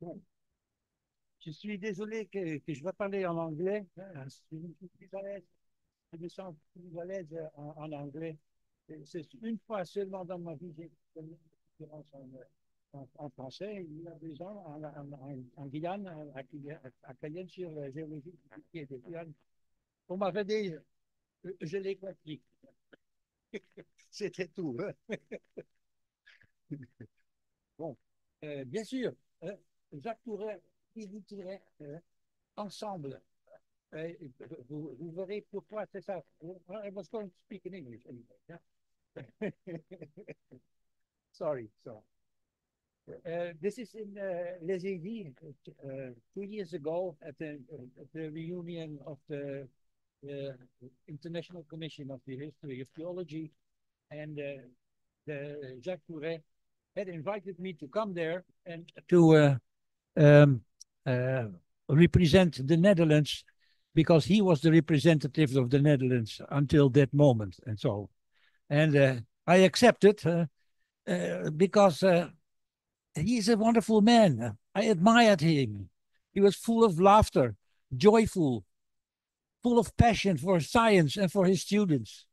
Bon, je suis désolé que je vais parler en anglais. Je me suis plus à l'aise, je me sens plus à l'aise en anglais. C'est une fois seulement dans ma vie que j'ai connu une conférence en français. Il y a des gens en Guyane, à Cayenne, sur la géologie qui était Guyane. On m'avait dit, je l'ai compris. C'était tout. Hein. Bon, bien sûr, euh, Jacques Tourret, Yves Tourret, ensemble. Vous verrez pourquoi c'est ça. I was going to speak in English anyway. Yeah? Sorry. So, this is in Les Aiguilles, 2 years ago at the reunion of the International Commission of the History of Geology, and Jacques Tourret had invited me to come there and to um, uh, represent the Netherlands because he was the representative of the Netherlands until that moment. And I accepted because he's a wonderful man. I admired him. He was full of laughter, joyful, full of passion for science and for his students.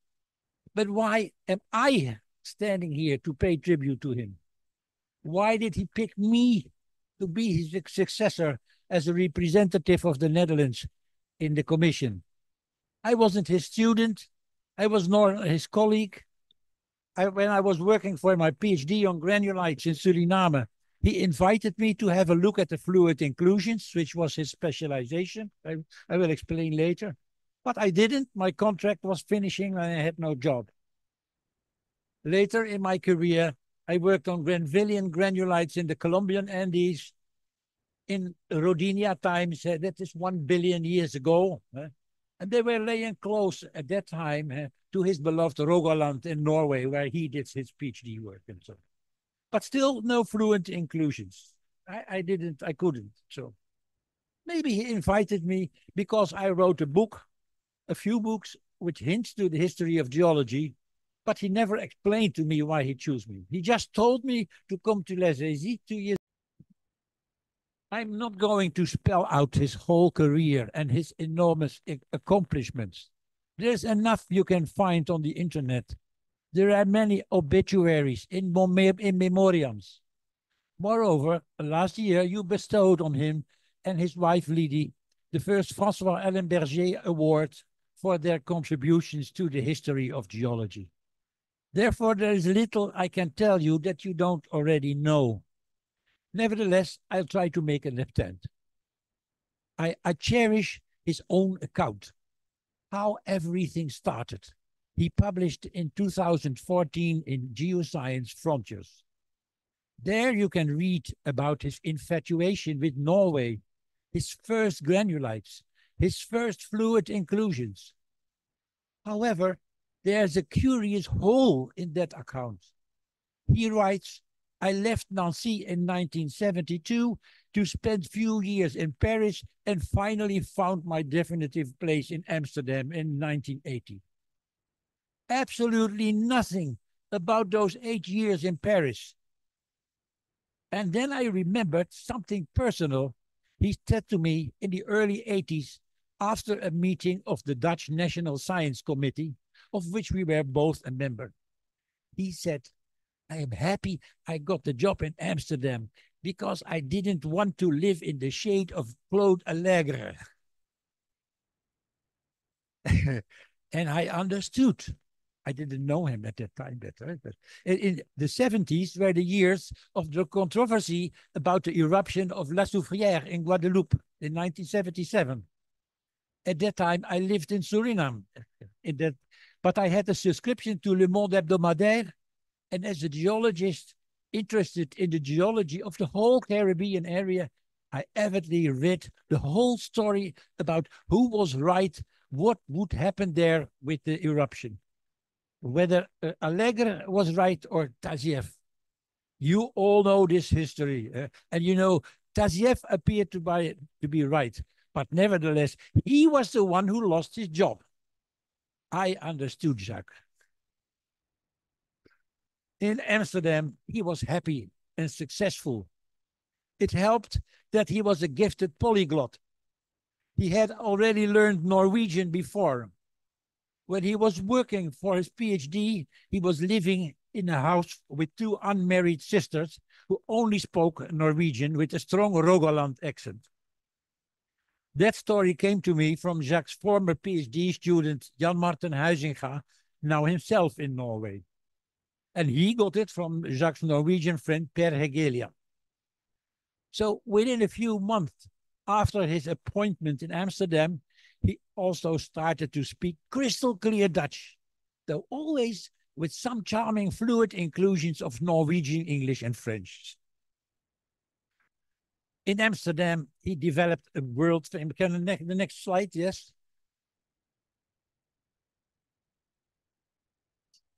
But why am I standing here to pay tribute to him? Why did he pick me to be his successor as a representative of the Netherlands in the commission? I wasn't his student. I was nor his colleague. When I was working for my PhD on granulites in Suriname, he invited me to have a look at the fluid inclusions, which was his specialization. I will explain later. But I didn't. My contract was finishing and I had no job. Later in my career, I worked on Granvillian granulites in the Colombian Andes in Rodinia times. That is 1 billion years ago. And they were laying close at that time to his beloved Rogaland in Norway, where he did his PhD work and so on. But still no fluent inclusions. I couldn't. So maybe he invited me because I wrote a few books, which hints to the history of geology, but he never explained to me why he chose me. He just told me to come to Les Aisies 2 years. I'm not going to spell out his whole career and his enormous accomplishments. There's enough you can find on the internet. There are many obituaries in memoriams. Moreover, last year you bestowed on him and his wife Lydie the first François Alain Berger Award for their contributions to the history of geology. Therefore, there is little I can tell you that you don't already know. Nevertheless, I'll try to make an attempt. I cherish his own account, how everything started. He published in 2014 in Geoscience Frontiers. There you can read about his infatuation with Norway, his first granulites, his first fluid inclusions. However, there's a curious hole in that account. He writes, I left Nancy in 1972 to spend few years in Paris and finally found my definitive place in Amsterdam in 1980. Absolutely nothing about those 8 years in Paris. And then I remembered something personal he said to me in the early 80s after a meeting of the Dutch National Science Committee, of which we were both a member. He said, I am happy I got the job in Amsterdam because I didn't want to live in the shade of Claude Allègre. And I understood. I didn't know him at that time better, but in the 70s were the years of the controversy about the eruption of La Soufrière in Guadeloupe in 1977. At that time, I lived in Suriname, but I had a subscription to Le Monde Hebdomadaire, and as a geologist interested in the geology of the whole Caribbean area, I avidly read the whole story about who was right, what would happen there with the eruption, whether Allègre was right or Tazieff. You all know this history, and you know Tazieff appeared to be right, but nevertheless, he was the one who lost his job. I understood Jacques. In Amsterdam, he was happy and successful. It helped that he was a gifted polyglot. He had already learned Norwegian before. When he was working for his PhD, he was living in a house with two unmarried sisters who only spoke Norwegian with a strong Rogaland accent. That story came to me from Jacques' former PhD student, Jan Martin Huizinga, now himself in Norway. And he got it from Jacques' Norwegian friend, Per Hegelia. So within a few months after his appointment in Amsterdam, he also started to speak crystal clear Dutch, though always with some charming fluid inclusions of Norwegian, English, and French. In Amsterdam, he developed a world famous. Can the next slide, yes?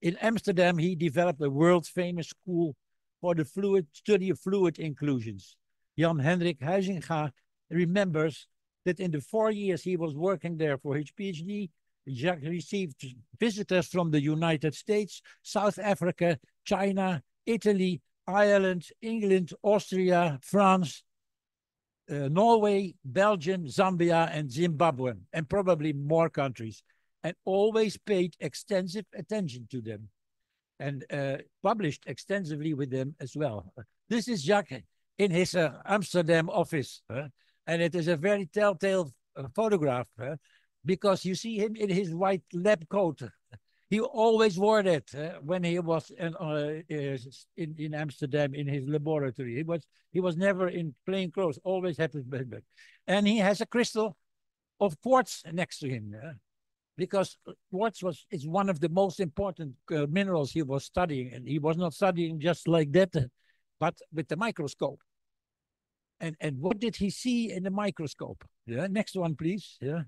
In Amsterdam, he developed a world famous school for the study of fluid inclusions. Jan Hendrik Huizinga remembers that in the 4 years he was working there for his PhD, Jacques received visitors from the United States, South Africa, China, Italy, Ireland, England, Austria, France, Norway, Belgium, Zambia, and Zimbabwe, and probably more countries, and always paid extensive attention to them and published extensively with them as well. This is Jacques in his Amsterdam office, and it is a very telltale photograph because you see him in his white lab coat. He always wore that when he was in Amsterdam in his laboratory. He was never in plain clothes. Always had his backpack, and he has a crystal of quartz next to him because quartz is one of the most important minerals he was studying, and he was not studying just like that, but with the microscope. And what did he see in the microscope? Yeah, next one, please. Yeah.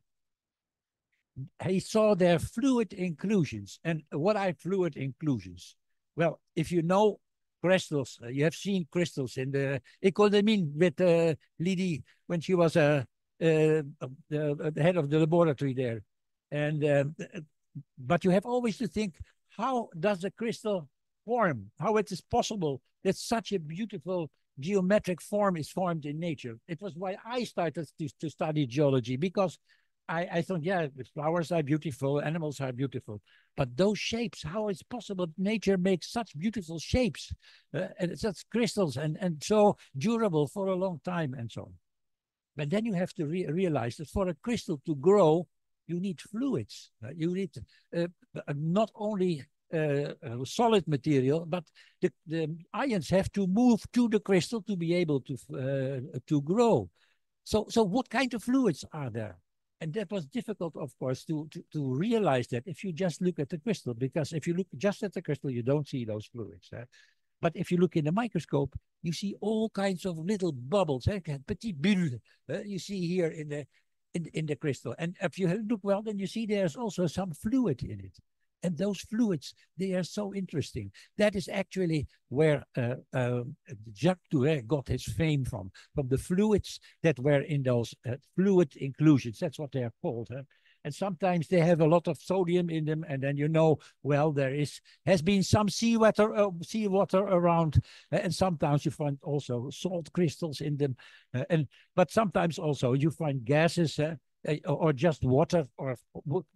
He saw their fluid inclusions. And what are fluid inclusions? Well, if you know crystals, you have seen crystals in the Economine with Lydie when she was the head of the laboratory there. And but you have always to think, how does a crystal form? How it is possible that such a beautiful geometric form is formed in nature? It was why I started to study geology, because I thought, yeah, flowers are beautiful, animals are beautiful, but those shapes, how it's possible nature makes such beautiful shapes and such crystals and so durable for a long time and so on. But then you have to realize that for a crystal to grow, you need fluids. You need not only solid material, but the ions have to move to the crystal to be able to grow. So what kind of fluids are there? And that was difficult, of course, to realize that if you just look at the crystal, because if you look just at the crystal, you don't see those fluids. But if you look in the microscope, you see all kinds of little bubbles, petit bulles. You see here in the crystal. And if you look well, then you see there's also some fluid in it. And those fluids, they are so interesting. That is actually where Jacques Tourret got his fame from the fluids that were in those fluid inclusions. That's what they are called. And sometimes they have a lot of sodium in them, and then you know, well, has been some seawater around, and sometimes you find also salt crystals in them, but sometimes also you find gases. Or just water, or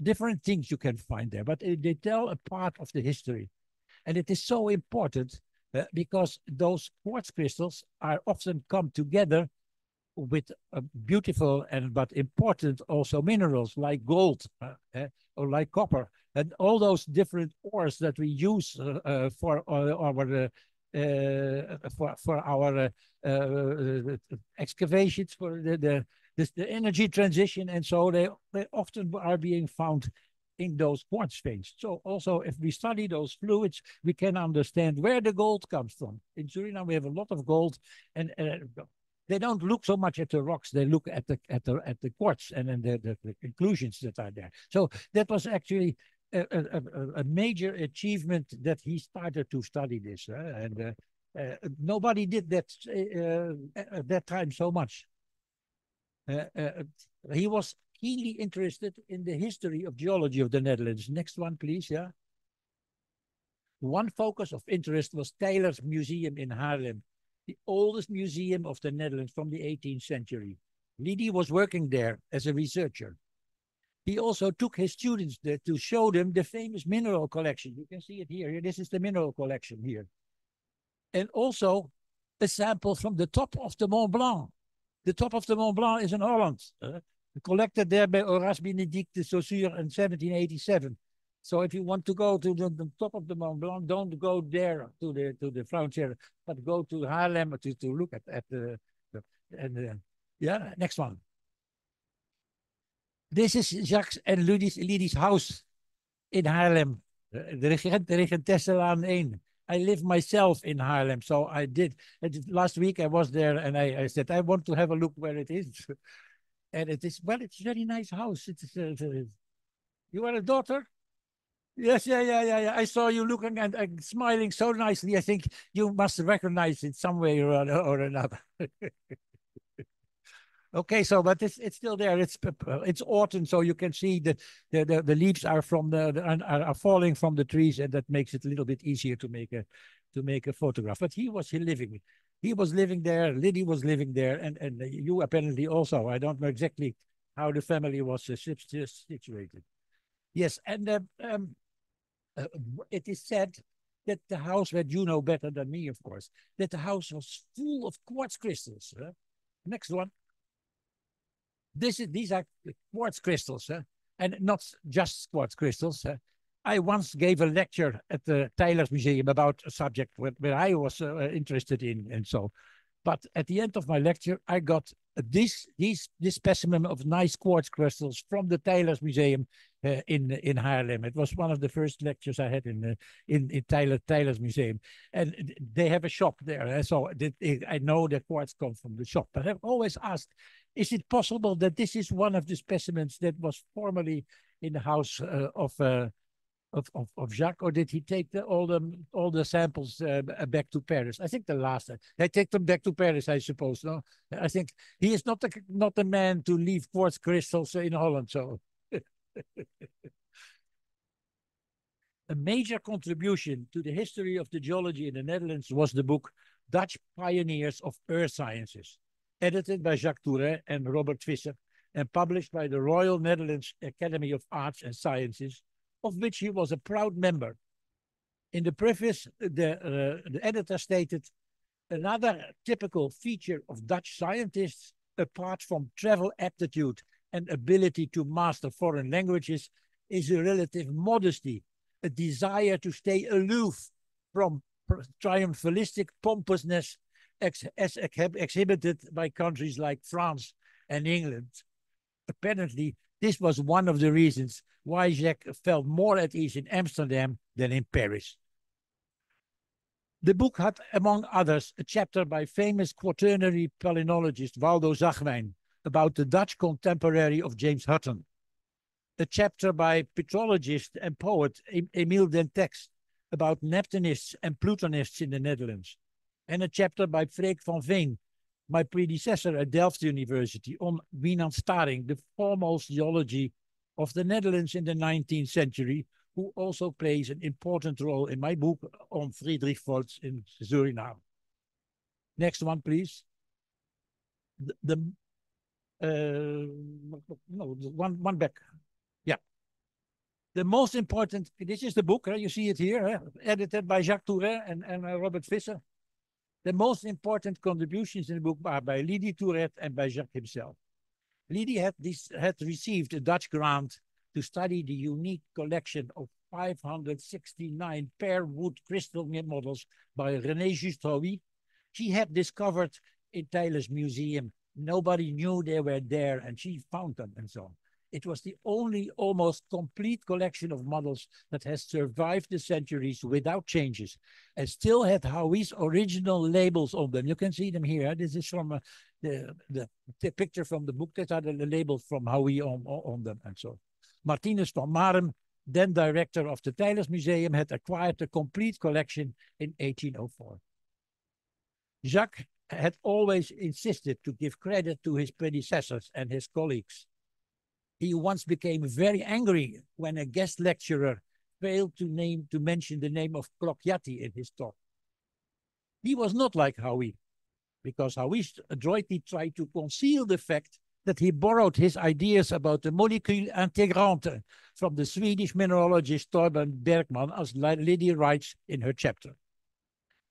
different things you can find there. But they tell a part of the history. And it is so important because those quartz crystals are often come together with beautiful but important also minerals like gold or like copper. And all those different ores that we use for our excavations, for the energy transition, and so they often are being found in those quartz veins. So also, if we study those fluids, we can understand where the gold comes from. In Suriname, we have a lot of gold, and they don't look so much at the rocks; they look at the quartz and then the inclusions that are there. So that was actually a major achievement that he started to study this, and nobody did that at that time so much. He was keenly interested in the history of geology of the Netherlands. Next one, please. Yeah. One focus of interest was Taylor's Museum in Haarlem. the oldest museum of the Netherlands from the 18th century. Lidi was working there as a researcher. He also took his students there to show them the famous mineral collection. You can see it here. This is the mineral collection here. And also a sample from the top of the Mont Blanc. The top of the Mont Blanc is in Holland, collected there by Horace Benedict de Saussure in 1787. So if you want to go to the top of the Mont Blanc, don't go there to the frontier, but go to Haarlem to look at the yeah, next one. This is Jacques and Lidi's house in Haarlem, the Regentesselaan 1. I live myself in Haarlem, so I did. Last week I was there and I said, I want to have a look where it is. And it is, well, it's a very nice house. You are a daughter? Yes, yeah. I saw you looking and smiling so nicely. I think you must recognize it some way or another. Okay, so but it's still there. It's autumn, so you can see the leaves are are falling from the trees, and that makes it a little bit easier to make a photograph. But he was living there. Lidi was living there, and you apparently also. I don't know exactly how the family was situated. Yes, and it is said that the house, that you know better than me, of course, that the house was full of quartz crystals. Next one. These are quartz crystals, and not just quartz crystals. I once gave a lecture at the Tylers Museum about a subject where I was interested in, and so. But at the end of my lecture, I got this specimen of nice quartz crystals from the Tylers Museum in Haarlem. It was one of the first lectures I had in Tylers Museum, and they have a shop there. So I know that quartz comes from the shop. But I've always asked, is it possible that this is one of the specimens that was formerly in the house of Jacques, or did he take all the samples back to Paris? I think the last. They take them back to Paris, I suppose. No, I think he is not the man to leave quartz crystals in Holland. So, a major contribution to the history of the geology in the Netherlands was the book Dutch Pioneers of Earth Sciences, edited by Jacques Tourret and Robert Visser, and published by the Royal Netherlands Academy of Arts and Sciences, of which he was a proud member. In the preface, the editor stated, another typical feature of Dutch scientists, apart from travel aptitude and ability to master foreign languages, is a relative modesty, a desire to stay aloof from triumphalistic pompousness as exhibited by countries like France and England. Apparently, this was one of the reasons why Jacques felt more at ease in Amsterdam than in Paris. The book had, among others, a chapter by famous quaternary palynologist Waldo Zagwijn about the Dutch contemporary of James Hutton, a chapter by petrologist and poet Emile Dentex about Neptunists and Plutonists in the Netherlands, and a chapter by Freek van Veen, my predecessor at Delft University, on Wijnand Staring, the foremost geology of the Netherlands in the 19th century, who also plays an important role in my book on Friedrich Volz in Suriname. Next one, please. One back. Yeah. The most important, this is the book, you see it here, edited by Jacques Tourret and Robert Visser. The most important contributions in the book are by Lidi Tourret and by Jacques himself. Lidi had received a Dutch grant to study the unique collection of 569 pear wood crystal models by René Just-Howy. She had discovered in Tylers Museum. Nobody knew they were there, and she found them and so on. It was the only almost complete collection of models that has survived the centuries without changes and still had Howy's original labels on them. You can see them here. This is from the picture from the book. That are the labels from Howy on them and so. Martinus van Marem, then director of the Tylers Museum, had acquired the complete collection in 1804. Jacques had always insisted to give credit to his predecessors and his colleagues. He once became very angry when a guest lecturer failed to mention the name of Clocchiatti in his talk. He was not like Howy, because how he adroitly tried to conceal the fact that he borrowed his ideas about the molecule intégrante from the Swedish mineralogist Torben Bergman, as Liddy writes in her chapter.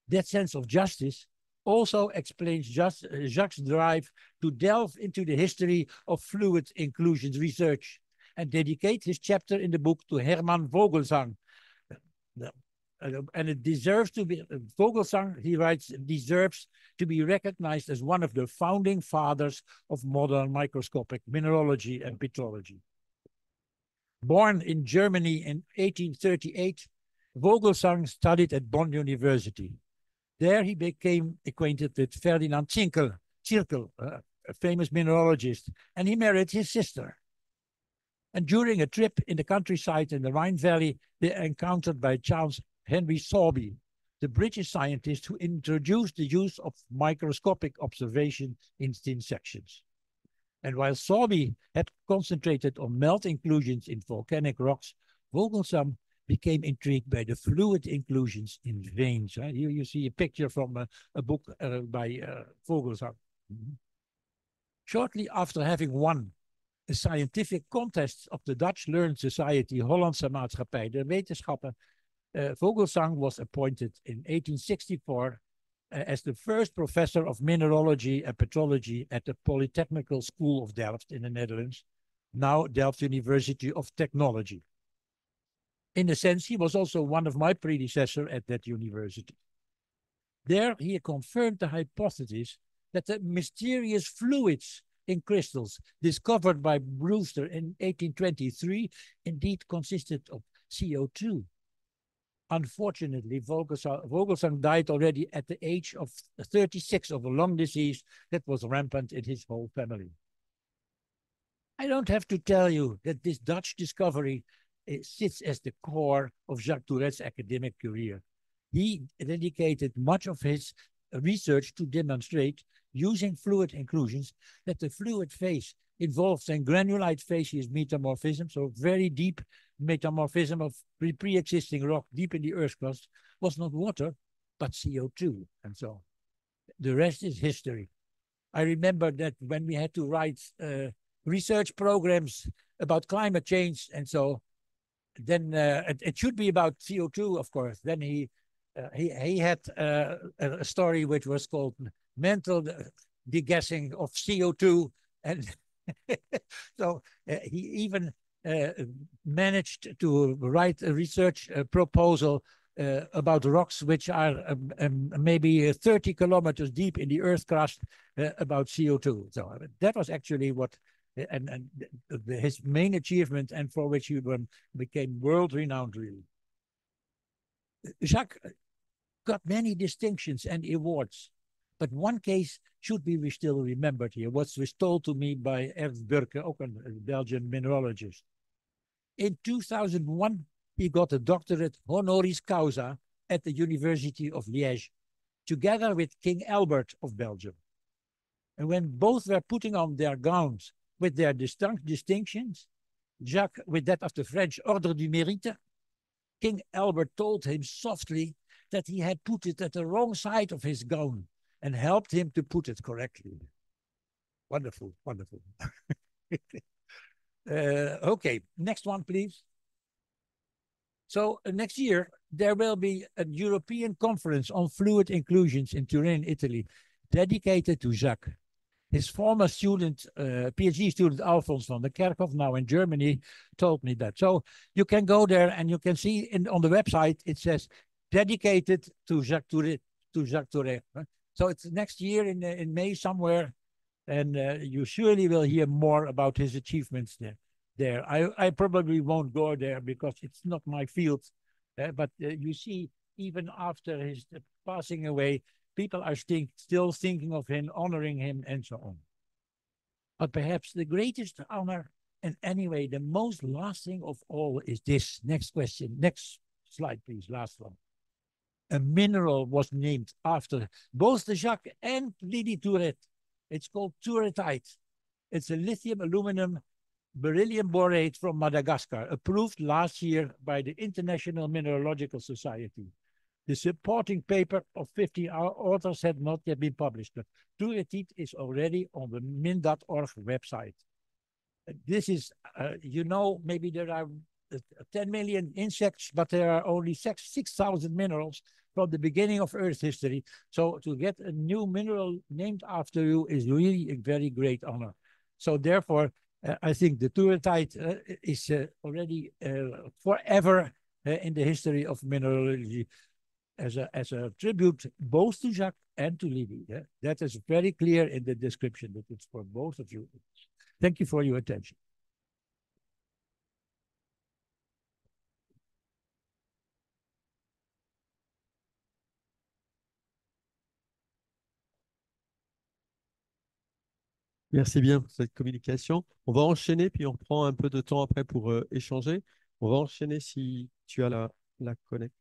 That sense of justice also explains Jacques' drive to delve into the history of fluid inclusions research and dedicate his chapter in the book to Hermann Vogelsang. And it deserves to be, Vogelsang, he writes, deserves to be recognized as one of the founding fathers of modern microscopic mineralogy and petrology. Born in Germany in 1838, Vogelsang studied at Bonn University. There he became acquainted with Ferdinand Zirkel, a famous mineralogist, and he married his sister. And during a trip in the countryside in the Rhine Valley, they were encountered by Charles Henry Sorby, the British scientist who introduced the use of microscopic observation in thin sections. And while Sorby had concentrated on melt inclusions in volcanic rocks, Vogelsang became intrigued by the fluid inclusions in veins. Here you see a picture from a book by Vogelsang. Shortly after having won a scientific contest of the Dutch Learned Society Hollandse Maatschappij der Wetenschappen, Vogelsang was appointed in 1864 as the first professor of mineralogy and petrology at the Polytechnical School of Delft in the Netherlands, now Delft University of Technology. In a sense, he was also one of my predecessors at that university. There, he confirmed the hypothesis that the mysterious fluids in crystals discovered by Brewster in 1823 indeed consisted of CO2. Unfortunately, Vogelsang died already at the age of 36 of a lung disease that was rampant in his whole family. I don't have to tell you that this Dutch discovery sits as the core of Jacques Tourette's academic career. He dedicated much of his research to demonstrate, using fluid inclusions, that the fluid phase involves in granulite facies metamorphism, so very deep metamorphism of pre-existing rock deep in the earth crust, was not water, but CO2. And so the rest is history. I remember that when we had to write research programs about climate change, and so then it should be about CO2, of course. Then he had a story which was called Mental Degassing of CO2, and so he even managed to write a research proposal about rocks which are maybe 30 kilometers deep in the earth crust about CO2. So that was actually what, and his main achievement, and for which he became world renowned, really. Jacques got many distinctions and awards, but one case should be still remembered here, was told to me by Ernst Burke, also a Belgian mineralogist. In 2001, he got a doctorate honoris causa at the University of Liège, together with King Albert of Belgium. And when both were putting on their gowns with their distinctions, Jacques with that of the French Ordre du Mérite, King Albert told him softly that he had put it at the wrong side of his gown and helped him to put it correctly. Wonderful, wonderful. Okay, next one, please. So next year, there will be a European conference on fluid inclusions in Turin, Italy, dedicated to Jacques. His former student, PhD student, Alfons van der Kerkhof, now in Germany, told me that. So you can go there and you can see on the website, it says, dedicated to Jacques Tourette. So it's next year in May somewhere, and you surely will hear more about his achievements there. I probably won't go there because it's not my field, but you see, even after his passing away, people are still thinking of him, honoring him, and so on. But perhaps the greatest honor, and anyway, the most lasting of all, is this. Next question. Next slide, please. Last one. A mineral was named after both the Jacques and Liddy Tourette. It's called Tourettite. It's a lithium aluminum beryllium borate from Madagascar, approved last year by the International Mineralogical Society. The supporting paper of 50 authors had not yet been published, but Turretit is already on the min.org website. This is, you know, maybe there are 10 million insects, but there are only 6,000 minerals from the beginning of Earth history. So to get a new mineral named after you is really a very great honor. So therefore, I think the Turretite is already forever in the history of mineralogy as a tribute both to Jacques and to Lydie. That is very clear in the description that it's for both of you. Thank you for your attention. Merci bien pour cette communication. On va enchaîner, puis on reprend un peu de temps après pour échanger. On va enchaîner si tu as la connect.